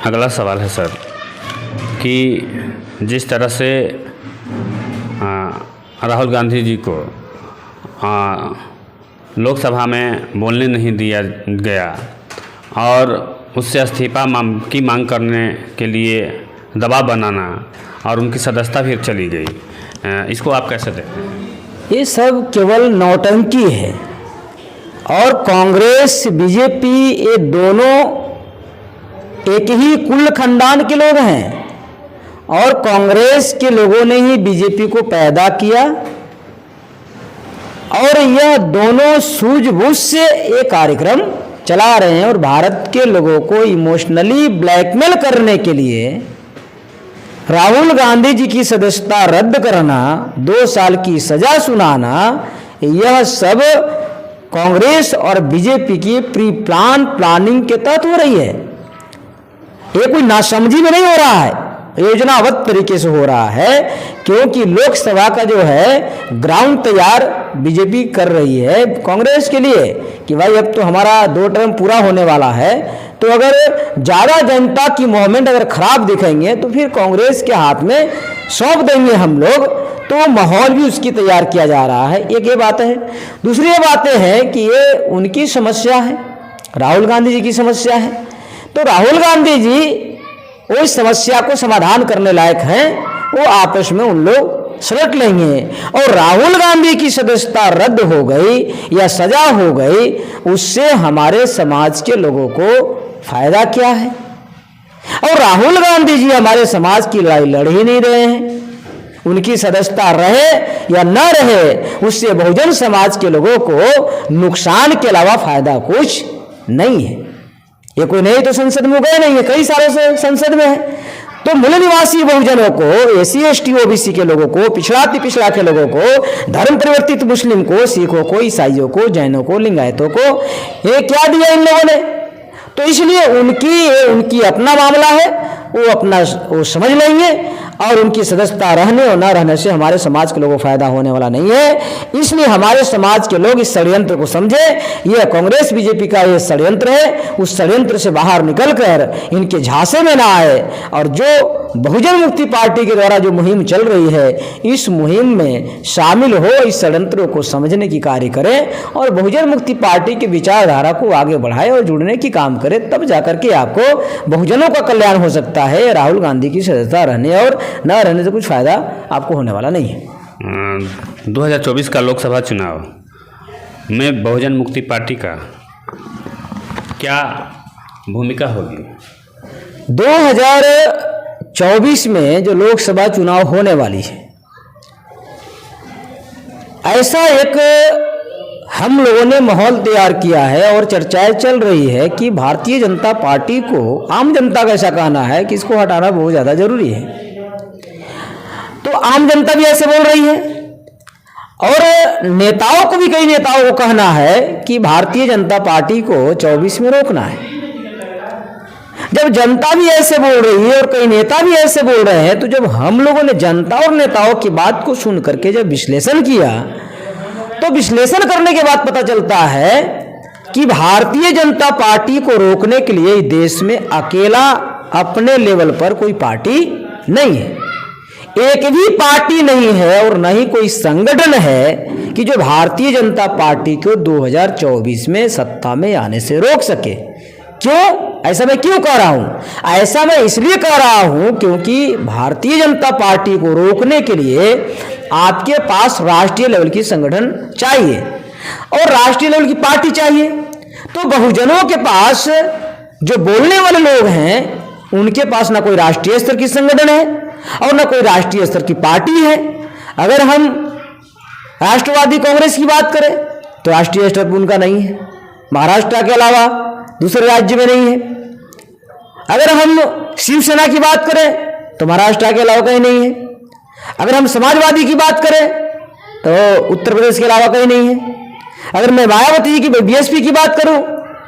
अगला सवाल है सर कि जिस तरह से राहुल गांधी जी को लोकसभा में बोलने नहीं दिया गया और उससे इस्तीफा की मांग करने के लिए दबाव बनाना और उनकी सदस्यता फिर चली गई, इसको आप कैसे देखते हैं? ये सब केवल नौटंकी है और कांग्रेस बीजेपी ये दोनों एक ही कुल खानदान के लोग हैं और कांग्रेस के लोगों ने ही बीजेपी को पैदा किया और यह दोनों सूझबूझ से ये कार्यक्रम चला रहे हैं और भारत के लोगों को इमोशनली ब्लैकमेल करने के लिए राहुल गांधी जी की सदस्यता रद्द करना, 2 साल की सजा सुनाना, यह सब कांग्रेस और बीजेपी की प्री प्लानिंग के तहत हो रही है। ये कोई नासमझी में नहीं हो रहा है, योजनाबद्ध तरीके से हो रहा है, क्योंकि लोकसभा का जो है ग्राउंड तैयार बीजेपी कर रही है कांग्रेस के लिए कि भाई अब तो हमारा 2 टर्म पूरा होने वाला है, तो अगर ज़्यादा जनता की मूवमेंट अगर खराब दिखेंगे तो फिर कांग्रेस के हाथ में सौंप देंगे हम लोग, तो माहौल भी उसकी तैयार किया जा रहा है। एक ये बात है। दूसरी ये बातें हैं कि ये उनकी समस्या है, राहुल गांधी जी की समस्या है, तो राहुल गांधी जी वो इस समस्या को समाधान करने लायक हैं, वो आपस में उन लोग सलट लेंगे और राहुल गांधी की सदस्यता रद्द हो गई या सजा हो गई, उससे हमारे समाज के लोगों को फायदा क्या है? और राहुल गांधी जी हमारे समाज की लड़ाई लड़ ही नहीं रहे हैं, उनकी सदस्यता रहे या न रहे उससे बहुजन समाज के लोगों को नुकसान के अलावा फायदा कुछ नहीं है। ये कोई नहीं तो संसद में गए नहीं है, कई सालों से संसद में है, तो मूल निवासी बहुजनों को, एससी एसटी ओबीसी के लोगों को, पिछड़ा पिछड़ा के लोगों को, धर्म परिवर्तित मुस्लिम को, सिखों को, ईसाइयों को, जैनों को, लिंगायतों को ये क्या दिया इन लोगों ने? तो इसलिए उनकी अपना मामला है, वो समझ लेंगे और उनकी सदस्यता रहने और न रहने से हमारे समाज के लोगों को फायदा होने वाला नहीं है। इसलिए हमारे समाज के लोग इस षड्यंत्र को समझे, यह कांग्रेस बीजेपी का ये षड्यंत्र है, उस षड्यंत्र से बाहर निकलकर इनके झांसे में ना आए और जो बहुजन मुक्ति पार्टी के द्वारा जो मुहिम चल रही है, इस मुहिम में शामिल हो, इस षड्यंत्र को समझने की कार्य करें और बहुजन मुक्ति पार्टी की विचारधारा को आगे बढ़ाए और जुड़ने की काम करें, तब जाकर के आपको बहुजनों का कल्याण हो सकता है। राहुल गांधी की सदस्यता रहने और न रहने से कुछ फायदा आपको होने वाला नहीं है। 2024 का लोकसभा चुनाव में बहुजन मुक्ति पार्टी का क्या भूमिका होगी? 2024 में जो लोकसभा चुनाव होने वाली है, ऐसा एक हम लोगों ने माहौल तैयार किया है और चर्चाएं चल रही है कि भारतीय जनता पार्टी को, आम जनता का ऐसा कहना है कि इसको हटाना बहुत ज़्यादा जरूरी है। तो आम जनता भी ऐसे बोल रही है और नेताओं को भी, कई नेताओं को कहना है कि भारतीय जनता पार्टी को 24 में रोकना है। जब जनता भी ऐसे बोल रही है और कई नेता भी ऐसे बोल रहे हैं, तो जब हम लोगों ने जनता और नेताओं की बात को सुन करके जब विश्लेषण किया, तो विश्लेषण करने के बाद पता चलता है कि भारतीय जनता पार्टी को रोकने के लिए देश में अकेला अपने लेवल पर कोई पार्टी नहीं है, एक भी पार्टी नहीं है और न ही कोई संगठन है कि जो भारतीय जनता पार्टी को 2024 में सत्ता में आने से रोक सके। क्यों? ऐसा मैं क्यों कह रहा हूं? ऐसा मैं इसलिए कह रहा हूं क्योंकि भारतीय जनता पार्टी को रोकने के लिए आपके पास राष्ट्रीय लेवल की संगठन चाहिए और राष्ट्रीय लेवल की पार्टी चाहिए। तो बहुजनों के पास जो बोलने वाले लोग हैं, उनके पास ना कोई राष्ट्रीय स्तर की संगठन है और ना कोई राष्ट्रीय स्तर की पार्टी है। अगर हम राष्ट्रवादी कांग्रेस की बात करें तो राष्ट्रीय स्तर पर उनका नहीं है, महाराष्ट्र के अलावा दूसरे राज्य में नहीं है। अगर हम शिवसेना की बात करें तो महाराष्ट्र के अलावा कहीं नहीं है। अगर हम समाजवादी की बात करें तो उत्तर प्रदेश के अलावा कहीं नहीं है। अगर मैं मायावती जी की, बीएसपी की बात करूं,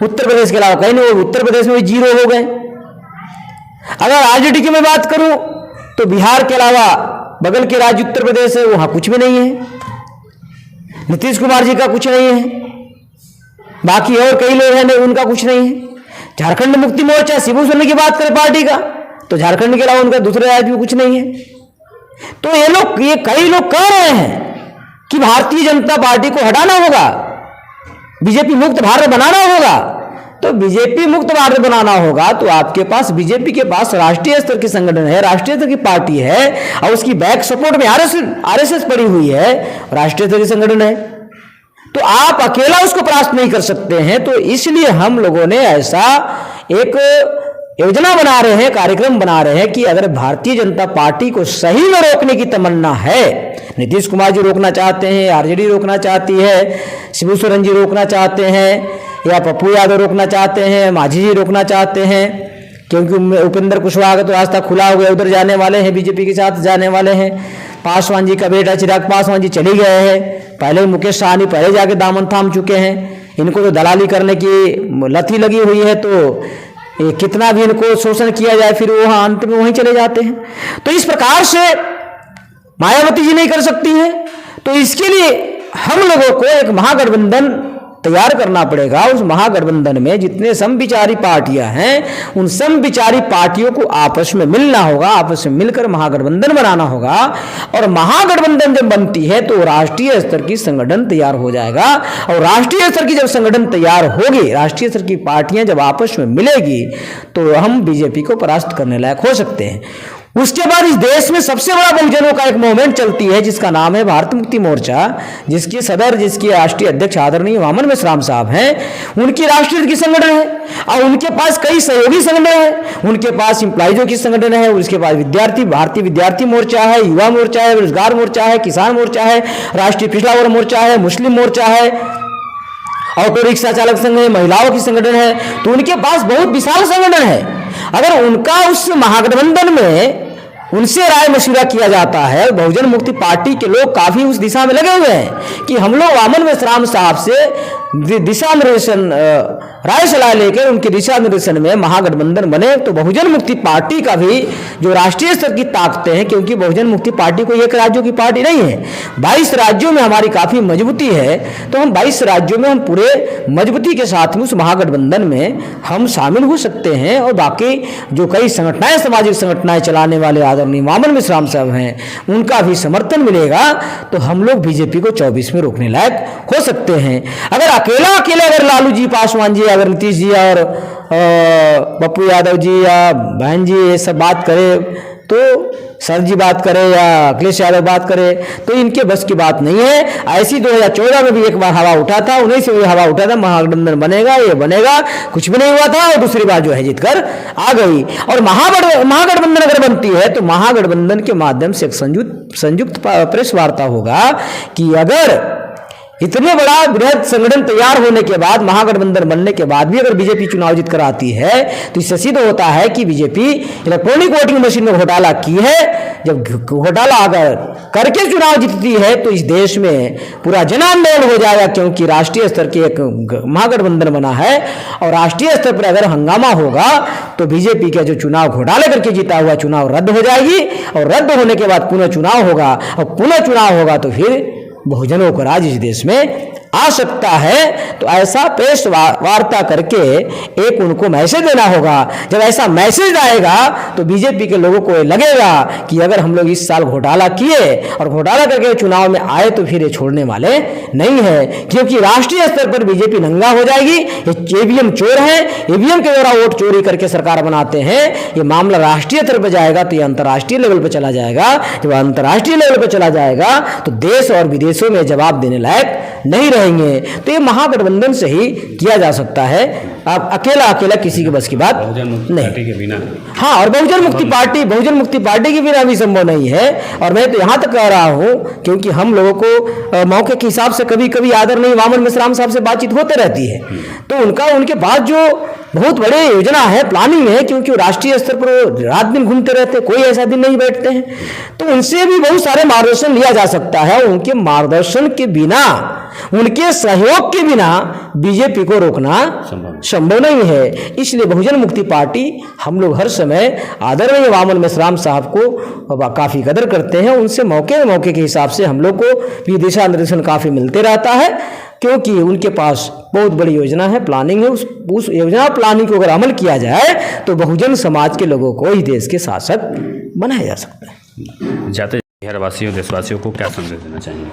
उत्तर प्रदेश के अलावा कहीं नहीं, वो उत्तर प्रदेश में भी 0 हो गए। अगर आरजेडी की मैं बात करूं तो बिहार के अलावा बगल के राज्य उत्तर प्रदेश है, वहां कुछ भी नहीं है। नीतीश कुमार जी का कुछ नहीं है, बाकी और कई लोग हैं उनका कुछ नहीं है। झारखंड मुक्ति मोर्चा, शिबू सोरेन की बात करें पार्टी का, तो झारखंड के अलावा उनका दूसरे राज्य में कुछ नहीं है। तो ये कई लोग कह रहे हैं कि भारतीय जनता पार्टी को हटाना होगा, बीजेपी मुक्त भारत बनाना होगा। तो बीजेपी मुक्त भारत बनाना होगा तो आपके पास, बीजेपी के पास राष्ट्रीय स्तर के संगठन है, राष्ट्रीय स्तर की पार्टी है, और उसकी बैक सपोर्ट में आरएसएस पड़ी हुई है, राष्ट्रीय स्तर के संगठन है। तो आप अकेला उसको परास्त नहीं कर सकते हैं। तो इसलिए हम लोगों ने ऐसा एक योजना बना रहे हैं, कार्यक्रम बना रहे हैं कि अगर भारतीय जनता पार्टी को सही में रोकने की तमन्ना है, नीतीश कुमार जी रोकना चाहते हैं, आरजेडी रोकना चाहती है, शिबू सोरेन जी रोकना चाहते हैं, या पप्पू यादव रोकना चाहते हैं, मांझी जी रोकना चाहते हैं, क्योंकि उपेंद्र कुशवाहा का तो रास्ता खुला हो गया, उधर जाने वाले हैं, बीजेपी के साथ जाने वाले हैं। पासवान जी का बेटा चिराग पासवान जी चले गए हैं, पहले मुकेश सहनी पहले जाके दामन थाम चुके हैं। इनको तो दलाली करने की लत ही लगी हुई है, तो कितना भी इनको शोषण किया जाए फिर वो अंत में वहीं चले जाते हैं। तो इस प्रकार से मायावती जी नहीं कर सकती हैं। तो इसके लिए हम लोगों को एक महागठबंधन तैयार करना पड़ेगा। उस महागठबंधन में जितने समविचारी पार्टियां हैं, उन समविचारी पार्टियों को आपस में मिलना होगा, आपस में मिलकर महागठबंधन बनाना होगा। और महागठबंधन जब बनती है तो राष्ट्रीय स्तर की संगठन तैयार हो जाएगा, और राष्ट्रीय स्तर की जब संगठन तैयार होगी, राष्ट्रीय स्तर की पार्टियां जब आपस में मिलेगी, तो हम बीजेपी को परास्त करने लायक हो सकते हैं। उसके बाद इस देश में सबसे बड़ा बहुजनों का एक मूवमेंट चलती है जिसका नाम है भारत मुक्ति मोर्चा, जिसके सदर, जिसके राष्ट्रीय अध्यक्ष आदरणीय वामन मेश्राम साहब हैं। उनकी राष्ट्रीय की संगठन है और उनके पास कई सहयोगी संगठन है। उनके पास एम्प्लॉइजों की संगठन है, उसके पास विद्यार्थी, भारतीय विद्यार्थी मोर्चा है, युवा मोर्चा है, रोजगार मोर्चा है, किसान मोर्चा है, राष्ट्रीय पिछड़ा वर्ग मोर्चा है, मुस्लिम मोर्चा है, ऑटो रिक्शा चालक संघ है, महिलाओं की संगठन है। तो उनके पास बहुत विशाल संगठन है। अगर उनका उस महागठबंधन में उनसे राय मशविरा किया जाता है, बहुजन मुक्ति पार्टी के लोग काफी उस दिशा में लगे हुए हैं कि हम लोग वामन मेश्राम साहब से दिशा निर्देशन, राय सलाह लेकर उनके दिशा निर्देशन में महागठबंधन बने। तो बहुजन मुक्ति पार्टी का भी जो राष्ट्रीय स्तर की ताकतें हैं, क्योंकि बहुजन मुक्ति पार्टी कोई एक राज्यों की पार्टी नहीं है, 22 राज्यों में हमारी काफी मजबूती है। तो हम 22 राज्यों में हम पूरे मजबूती के साथ में उस महागठबंधन में हम शामिल हो सकते हैं। और बाकी जो कई संगठनाएं, सामाजिक संगठनाएं चलाने वाले आदरणीय वामन मेश्राम साहब हैं, उनका भी समर्थन मिलेगा, तो हम लोग बीजेपी को 24 में रोकने लायक हो सकते हैं। अगर अगर लालू जी, पासवान जी, अगर नीतीश जी और पप्पू यादव जी या बहन जी ये सब बात करें, तो सर जी बात करें या अखिलेश यादव बात करें, तो इनके बस की बात नहीं है। ऐसी 2014 में भी एक बार हवा उठा था, 19 में भी हवा उठा था, महागठबंधन बनेगा, ये बनेगा, कुछ भी नहीं हुआ था। और दूसरी बार जो है जीत कर आ गई। और महागठबंधन अगर बनती है तो महागठबंधन के माध्यम से एक संयुक्त प्रेस वार्ता होगा कि अगर इतने बड़ा बृहद संगठन तैयार होने के बाद, महागठबंधन बनने के बाद भी अगर बीजेपी चुनाव जीत कर आती है, तो इससे सिद्ध होता है कि बीजेपी इलेक्ट्रॉनिक वोटिंग मशीन में घोटाला की है। जब घोटाला अगर करके चुनाव जीतती है तो इस देश में पूरा जन आंदोलन हो जाएगा, क्योंकि राष्ट्रीय स्तर के एक महागठबंधन बना है। और राष्ट्रीय स्तर पर अगर हंगामा होगा तो बीजेपी का जो चुनाव घोटाले करके जीता हुआ चुनाव रद्द हो जाएगी, और रद्द होने के बाद पुनः चुनाव होगा, और पुनः चुनाव होगा तो फिर बहुजनों को राज इस देश में आ सकता है। तो ऐसा प्रेस वार्ता करके एक उनको मैसेज देना होगा। जब ऐसा मैसेज आएगा तो बीजेपी के लोगों को लगेगा कि अगर हम लोग इस साल घोटाला किए और घोटाला करके चुनाव में आए तो फिर ये छोड़ने वाले नहीं है, क्योंकि राष्ट्रीय स्तर पर बीजेपी नंगा हो जाएगी। ये ईवीएम चोर है, ईवीएम के द्वारा वोट चोरी करके सरकार बनाते हैं। ये मामला राष्ट्रीय स्तर पर जाएगा तो ये अंतर्राष्ट्रीय लेवल पर चला जाएगा। जब अंतर्राष्ट्रीय लेवल पर चला जाएगा तो देश और विदेशों में जवाब देने लायक नहीं रहेंगे। तो ये महागठबंधन से ही किया जा सकता है। आप अकेला किसी के बस की बात नहीं। हाँ, और बहुजन मुक्ति पार्टी के बिना भी संभव नहीं है। और मैं तो यहाँ तक कह रहा हूँ क्योंकि हम लोगों को मौके के हिसाब से कभी कभी आदरणीय वामन मेश्राम साहब से बातचीत होते रहती है, तो उनके पास जो बहुत बड़े योजना है, प्लानिंग है, क्योंकि राष्ट्रीय स्तर पर रात दिन घूमते रहते, कोई ऐसा दिन नहीं बैठते हैं। तो उनसे भी बहुत सारे मार्गदर्शन लिया जा सकता है। उनके मार्गदर्शन के बिना, उनके सहयोग के बिना बीजेपी को रोकना संभव नहीं है। इसलिए बहुजन मुक्ति पार्टी हम लोग हर समय आदरणीय वामन मेश्राम साहब को काफी कदर करते हैं। उनसे मौके के हिसाब से हम लोग को भी दिशा निर्देशन काफी मिलते रहता है। क्योंकि उनके पास बहुत बड़ी योजना है, प्लानिंग है। उस योजना प्लानिंग को अगर अमल किया जाए तो बहुजन समाज के लोगों को ही देश के शासक बनाया जा सकता है। जाते बिहारवासियों देशवासियों को क्या संदेश देना चाहेंगे?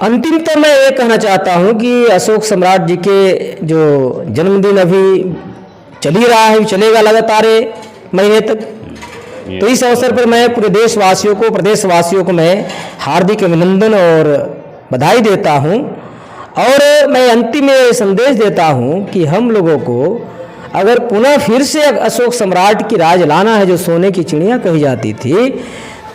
अंतिमतः मैं ये कहना चाहता हूँ कि अशोक सम्राट जी के जो जन्मदिन अभी चल ही रहा है, चलेगा लगातार महीने तक। तो इस अवसर पर मैं पूरे देशवासियों को, प्रदेशवासियों को मैं हार्दिक अभिनंदन और बधाई देता हूँ। और मैं अंतिम में संदेश देता हूँ कि हम लोगों को अगर पुनः फिर से अशोक सम्राट की राज लाना है, जो सोने की चिड़िया कही जाती थी,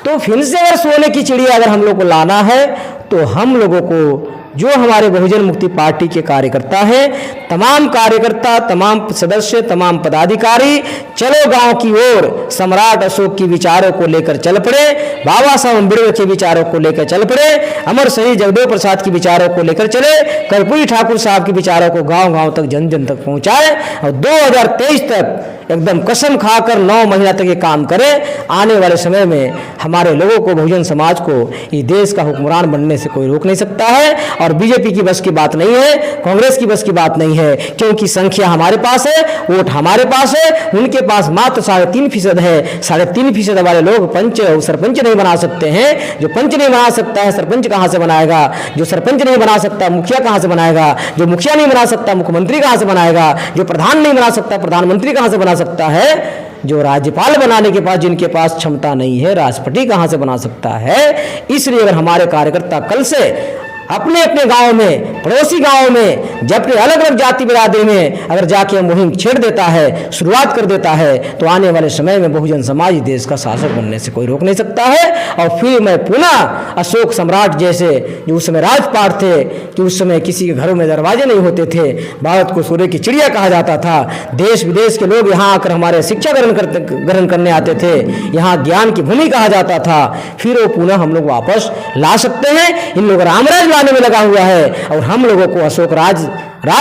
तो फिर से अगर सोने की चिड़िया अगर हम लोग को लाना है तो हम लोगों को, जो हमारे बहुजन मुक्ति पार्टी के कार्यकर्ता हैं, तमाम कार्यकर्ता, तमाम सदस्य, तमाम पदाधिकारी, चलो गांव की ओर सम्राट अशोक की विचारों को लेकर चल पड़े, बाबा साहब अम्बेडकर के विचारों को लेकर चल पड़े, अमर शहीद जगदेव प्रसाद के विचारों को लेकर चले, कर्पूरी ठाकुर साहब के विचारों को गांव-गांव तक, जन जन तक पहुंचाए और 2023 तक एकदम कसम खाकर 9 महीना तक ये काम करें। आने वाले समय में हमारे लोगों को, बहुजन समाज को इस देश का हुक्मरान बनने से कोई रोक नहीं सकता है। और बीजेपी की बस की बात नहीं है, कांग्रेस की बस की बात नहीं है, क्योंकि संख्या हमारे पास है, वोट हमारे पास है, उनके पास मात्र 3.5% है। 3.5% वाले लोग पंच और सरपंच नहीं बना सकते हैं। जो पंच नहीं बना सकता है, सरपंच कहाँ से बनाएगा? जो सरपंच नहीं बना सकता, मुखिया कहाँ से बनाएगा? जो मुखिया नहीं बना सकता, मुख्यमंत्री कहाँ से बनाएगा? जो प्रधान नहीं बना सकता, प्रधानमंत्री कहाँ से बना सकता है? जो राज्यपाल बनाने के पास, जिनके पास क्षमता नहीं है, राष्ट्रपति कहाँ से बना सकता है? इसलिए अगर हमारे कार्यकर्ता कल से अपने अपने गांव में, पड़ोसी गांव में, जब अपने अलग अलग जाति बिरादरी में अगर जाके मुहिम छेड़ देता है, शुरुआत कर देता है, तो आने वाले समय में बहुजन समाज देश का शासक बनने से कोई रोक नहीं सकता है। और फिर मैं पुनः अशोक सम्राट जैसे, जो उस समय राजपाट थे, कि उस समय किसी के घरों में दरवाजे नहीं होते थे, भारत को सूर्य की चिड़िया कहा जाता था, देश विदेश के लोग यहाँ आकर हमारे शिक्षा ग्रहण करने आते थे, यहाँ ज्ञान की भूमि कहा जाता था, फिर वो पुनः हम लोग वापस ला सकते हैं। इन लोग रामराज लाने में लगा हुआ है और हम लोगों को अशोक राज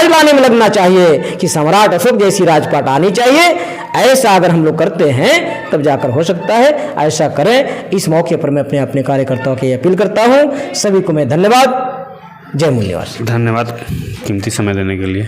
लाने में लगना चाहिए कि सम्राट अशोक जैसी राजपाट आनी चाहिए। ऐसा अगर हम लोग करते हैं तब जाकर हो सकता है। ऐसा करें। इस मौके पर मैं अपने कार्यकर्ताओं की अपील करता हूं। सभी को मैं धन्यवाद। जय मूल्यवासी। धन्यवाद कीमती समय देने के लिए।